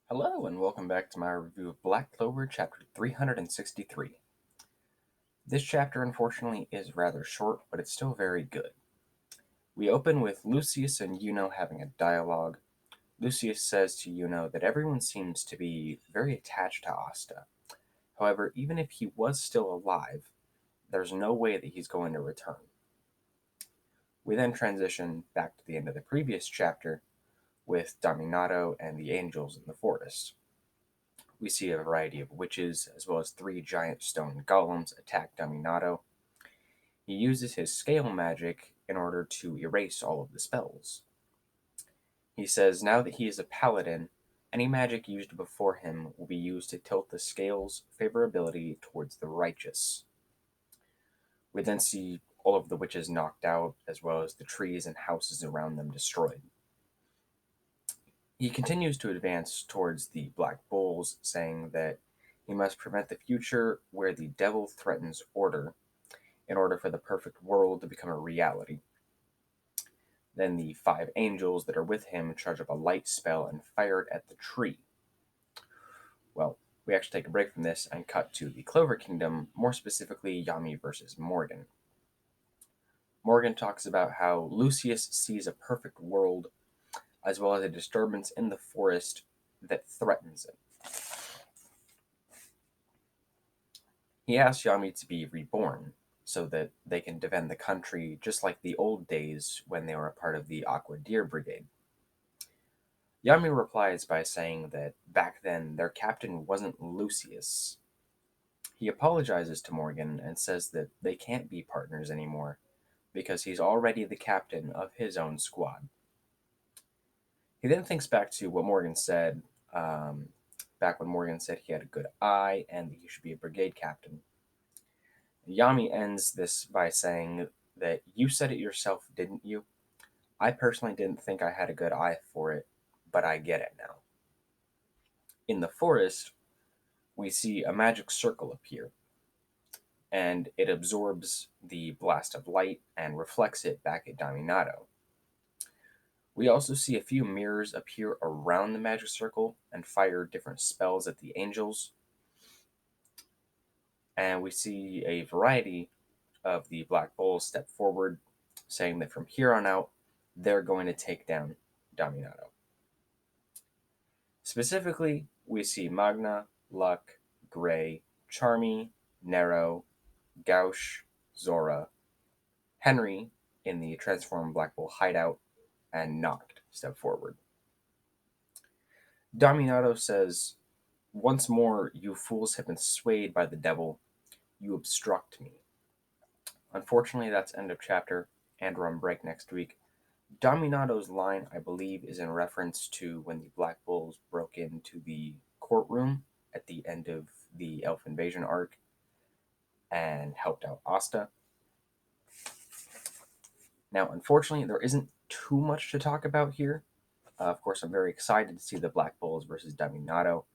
Hello, and welcome back to my review of Black Clover, chapter 363. This chapter, unfortunately, is rather short, but it's still very good. We open with Lucius and Yuno having a dialogue. Lucius says to Yuno that everyone seems to be very attached to Asta. However, even if he was still alive, there's no way that he's going to return. We then transition back to the end of the previous chapter with Dominato and the angels in the forest. We see a variety of witches, as well as three giant stone golems attack Dominato. He uses his scale magic in order to erase all of the spells. He says now that he is a paladin, any magic used before him will be used to tilt the scale's favorability towards the righteous. We then see all of the witches knocked out, as well as the trees and houses around them destroyed. He continues to advance towards the Black Bulls, saying that he must prevent the future where the devil threatens order in order for the perfect world to become a reality. Then the five angels that are with him charge up a light spell and fire it at the tree. Well, we actually take a break from this and cut to the Clover Kingdom, more specifically Yami versus Morgan. Morgan talks about how Lucius sees a perfect world as well as a disturbance in the forest that threatens it. He asks Yami to be reborn so that they can defend the country just like the old days when they were a part of the Aqua Deer Brigade. Yami replies by saying that back then their captain wasn't Lucius. He apologizes to Morgan and says that they can't be partners anymore because he's already the captain of his own squad. He then thinks back to what Morgan said back when Morgan said he had a good eye and that he should be a brigade captain. Yami ends this by saying that you said it yourself, didn't you? I personally didn't think I had a good eye for it, but I get it now. In the forest, we see a magic circle appear, and it absorbs the blast of light and reflects it back at Dominato. We also see a few mirrors appear around the magic circle and fire different spells at the angels. And we see a variety of the Black Bulls step forward, saying that from here on out, they're going to take down Dominato. Specifically, we see Magna, Luck, Gray, Charmy, Nero, Gauche, Zora, Henry in the transformed Black Bull hideout, and Noct step forward. Dominato says, once more, you fools have been swayed by the devil. You obstruct me. Unfortunately, that's end of chapter, and we're on break next week. Dominato's line, I believe, is in reference to when the Black Bulls broke into the courtroom at the end of the Elf Invasion arc and helped out Asta. Now, unfortunately, there isn't too much to talk about here. Of course, I'm very excited to see the Black Bulls versus Dominato.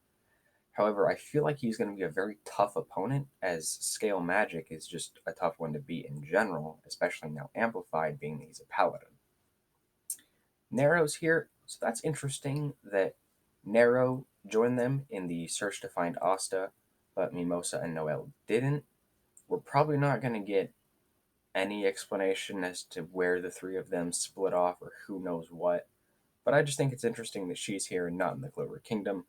However, I feel like he's going to be a very tough opponent, as Scale Magic is just a tough one to beat in general, especially now amplified, being that he's a paladin. Nero's here, so that's interesting that Nero joined them in the search to find Asta, but Mimosa and Noel didn't. We're probably not going to get any explanation as to where the three of them split off or who knows what, but I just think it's interesting that she's here and not in the Clover Kingdom.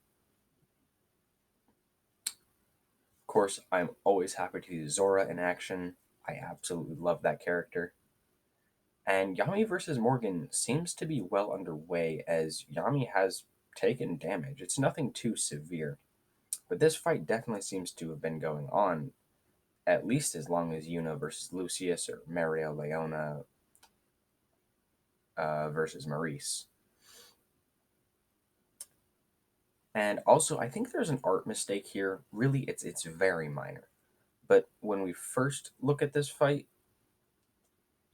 Of course, I'm always happy to see Zora in action. I absolutely love that character. And Yami versus Morgan seems to be well underway as Yami has taken damage. It's nothing too severe, but this fight definitely seems to have been going on at least as long as Yuna versus Lucius or Mario Leona versus Maurice. And also, I think there's an art mistake here. Really, it's very minor. But when we first look at this fight,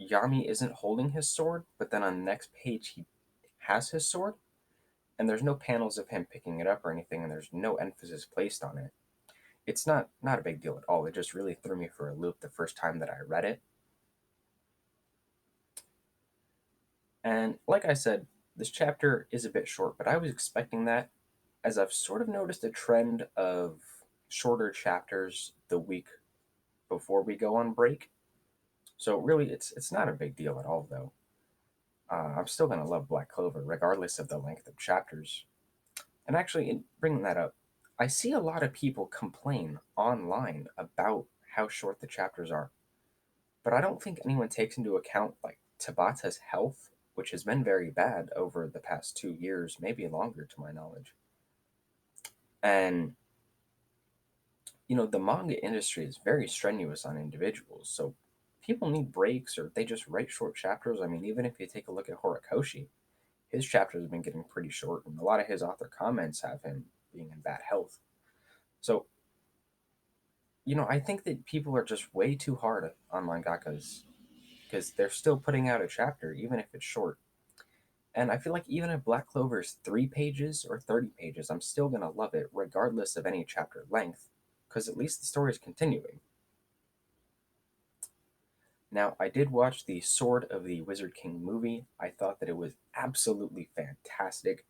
Yami isn't holding his sword, but then on the next page he has his sword, and there's no panels of him picking it up or anything, and there's no emphasis placed on it. It's not a big deal at all. It just really threw me for a loop the first time that I read it. And like I said, this chapter is a bit short, but I was expecting that. as I've sort of noticed a trend of shorter chapters the week before we go on break. So really, it's not a big deal at all, though. I'm still gonna love Black Clover regardless of the length of chapters. And actually, in bringing that up, I see a lot of people complain online about how short the chapters are, but I don't think anyone takes into account like Tabata's health, which has been very bad over the past 2 years, maybe longer to my knowledge. And the manga industry is very strenuous on individuals, so people need breaks or they just write short chapters. I mean, even if you take a look at Horikoshi, his chapters have been getting pretty short, and a lot of his author comments have him being in bad health. So, I think that people are just way too hard on mangakas because they're still putting out a chapter, even if it's short. And I feel like even if Black Clover is 3 pages or 30 pages, I'm still going to love it regardless of any chapter length because at least the story is continuing. Now, I did watch the Sword of the Wizard King movie. I thought that it was absolutely fantastic.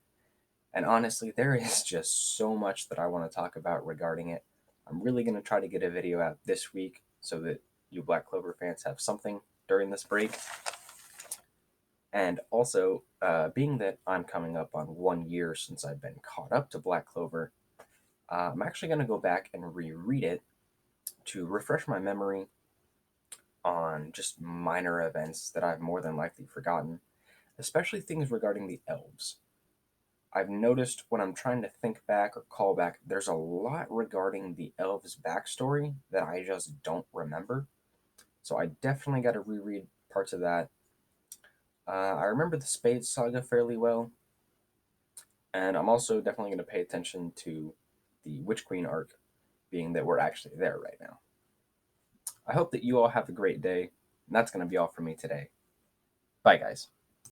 And honestly, there is just so much that I want to talk about regarding it. I'm really going to try to get a video out this week so that you Black Clover fans have something during this break. And also, being that I'm coming up on 1 year since I've been caught up to Black Clover, I'm actually going to go back and reread it to refresh my memory on just minor events that I've more than likely forgotten, especially things regarding the elves. I've noticed when I'm trying to think back or call back, there's a lot regarding the elves' backstory that I just don't remember. So I definitely got to reread parts of that. I remember the Spades saga fairly well, and I'm also definitely going to pay attention to the Witch Queen arc, being that we're actually there right now. I hope that you all have a great day, and that's going to be all for me today. Bye, guys.